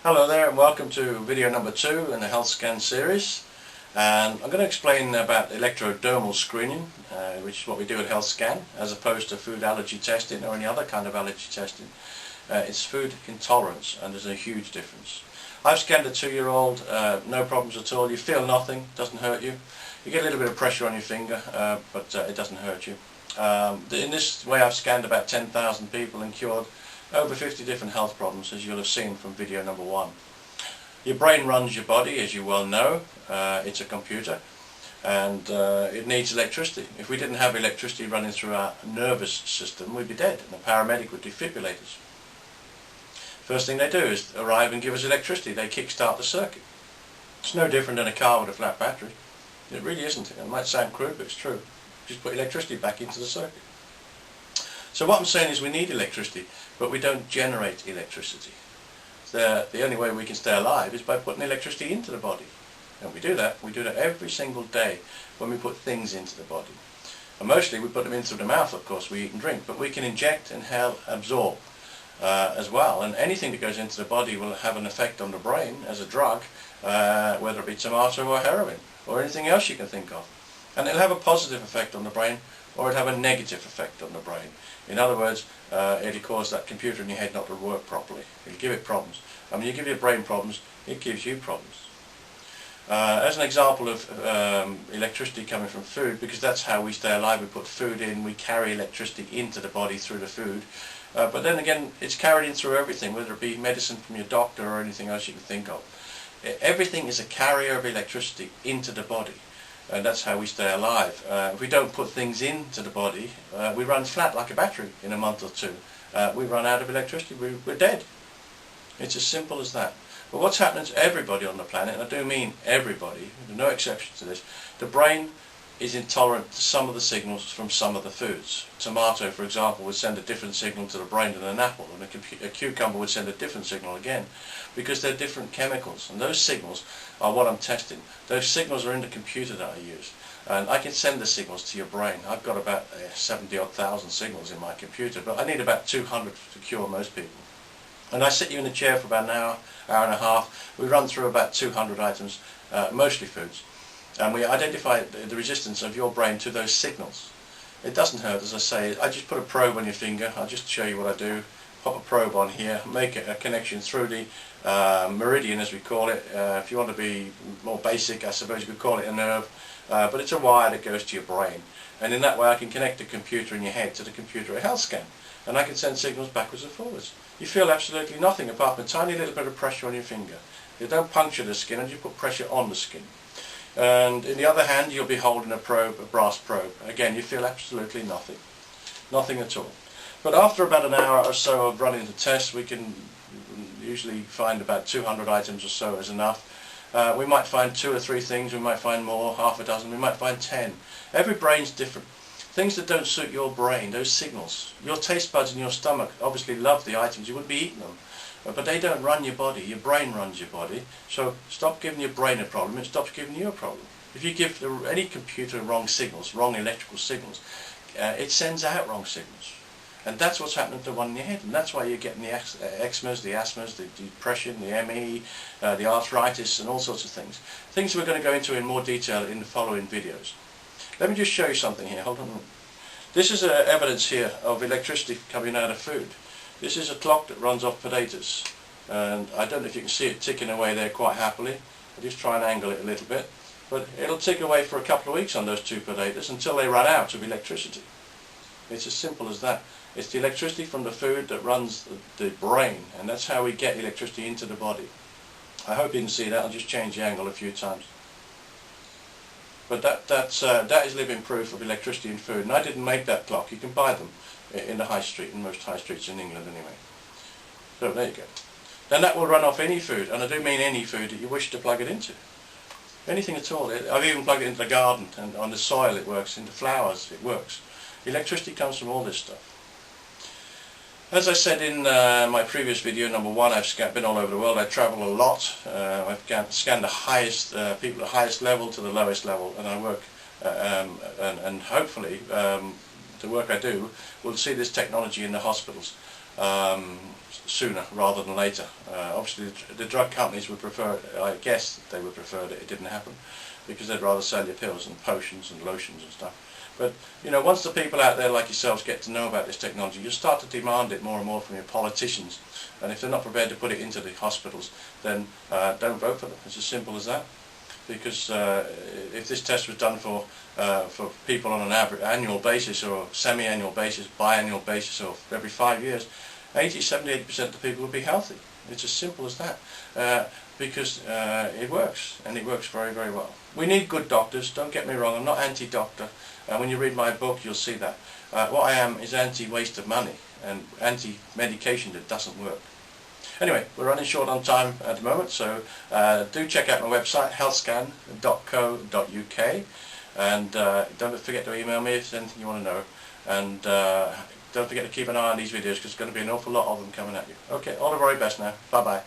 Hello there and welcome to video number 2 in the health scan series, and I'm going to explain about electrodermal screening, which is what we do at health scan as opposed to food allergy testing or any other kind of allergy testing. It's food intolerance, and there's a huge difference. I've scanned a 2-year-old, no problems at all. You feel nothing, doesn't hurt you. You get a little bit of pressure on your finger, but it doesn't hurt you. In this way I've scanned about 10,000 people and cured over 50 different health problems, as you'll have seen from video number 1. Your brain runs your body, as you well know. It's a computer, and it needs electricity. If we didn't have electricity running through our nervous system, we'd be dead, and the paramedic would defibrillate us. First thing they do is arrive and give us electricity. They kick-start the circuit. It's no different than a car with a flat battery. It really isn't. It might sound crude, but it's true. Just put electricity back into the circuit. So what I'm saying is we need electricity, but we don't generate electricity. The only way we can stay alive is by putting electricity into the body. And we do that every single day when we put things into the body. And mostly we put them in through the mouth, of course, we eat and drink, but we can inject, inhale, absorb as well. And anything that goes into the body will have an effect on the brain as a drug, whether it be tomato or heroin or anything else you can think of. And it'll have a positive effect on the brain, or it'll have a negative effect on the brain. In other words, it'll cause that computer in your head not to work properly. It'll give it problems. And when you give your brain problems, it gives you problems. As an example of electricity coming from food, because that's how we stay alive, we put food in, we carry electricity into the body through the food. But then again, it's carried in through everything, whether it be medicine from your doctor or anything else you can think of. Everything is a carrier of electricity into the body. And that's how we stay alive. If we don't put things into the body, we run flat like a battery in a month or two. We run out of electricity, we're dead. It's as simple as that. But what's happening to everybody on the planet, and I do mean everybody, there's no exception to this, the brain is intolerant to some of the signals from some of the foods. Tomato, for example, would send a different signal to the brain than an apple, and a cucumber would send a different signal again, because they're different chemicals, and those signals are what I'm testing. Those signals are in the computer that I use, and I can send the signals to your brain. I've got about 70-odd thousand signals in my computer, but I need about 200 to cure most people. And I sit you in a chair for about an hour, hour and a half. We run through about 200 items, mostly foods. And we identify the resistance of your brain to those signals. It doesn't hurt, as I say. I just put a probe on your finger. I'll just show you what I do. Pop a probe on here, make a connection through the meridian, as we call it. If you want to be more basic, I suppose you could call it a nerve. But it's a wire that goes to your brain. And in that way I can connect the computer in your head to the computer at health scan. And I can send signals backwards and forwards. You feel absolutely nothing apart from a tiny little bit of pressure on your finger. You don't puncture the skin, and you put pressure on the skin. And in the other hand you'll be holding a probe, a brass probe. Again, you feel absolutely nothing. Nothing at all. But after about an hour or so of running the test, we can usually find about 200 items or so is enough. We might find 2 or 3 things, we might find more, half a dozen, we might find 10. Every brain's different. Things that don't suit your brain, those signals. Your taste buds in your stomach obviously love the items, you wouldn't be eating them. But they don't run your body, your brain runs your body. So stop giving your brain a problem, it stops giving you a problem. If you give any computer wrong signals, wrong electrical signals, it sends out wrong signals. And that's what's happening to the one in your head, and that's why you're getting the eczemas, the asthmas, the depression, the ME, the arthritis, and all sorts of things. Things we're going to go into in more detail in the following videos. Let me just show you something here. Hold on a minute. This is evidence here of electricity coming out of food. This is a clock that runs off potatoes, and I don't know if you can see it ticking away there quite happily. I'll just try and angle it a little bit, but it'll tick away for a couple of weeks on those 2 potatoes until they run out of electricity. It's as simple as that. It's the electricity from the food that runs the brain, and that's how we get electricity into the body. I hope you can see that. I'll just change the angle a few times. But that is living proof of electricity in food, and I didn't make that clock. You can buy them in the high street, in most high streets in England anyway. So there you go. Then that will run off any food, and I do mean any food that you wish to plug it into. Anything at all. I've even plugged it into the garden, and on the soil it works, into flowers it works. Electricity comes from all this stuff. As I said in my previous video, number 1, I've been all over the world. I travel a lot. I've scanned the highest people at the highest level to the lowest level, and I work and hopefully the work I do will see this technology in the hospitals. sooner rather than later. Obviously the drug companies would prefer, I guess they would prefer that it didn't happen, because they'd rather sell you pills and potions and lotions and stuff. But you know, once the people out there like yourselves get to know about this technology, you'll start to demand it more and more from your politicians, and if they're not prepared to put it into the hospitals, then don't vote for them. It's as simple as that. Because if this test was done for people on an annual basis or semi-annual basis, biannual basis, or every 5 years, 80–78% of the people would be healthy. It's as simple as that. Because it works, and it works very, very well. We need good doctors, don't get me wrong, I'm not anti-doctor. When you read my book, you'll see that. What I am is anti-waste of money and anti-medication that doesn't work. Anyway, we're running short on time at the moment, so do check out my website, healthscan.co.uk, and don't forget to email me if there's anything you want to know, and don't forget to keep an eye on these videos, because there's going to be an awful lot of them coming at you. Okay, all the very best now. Bye bye.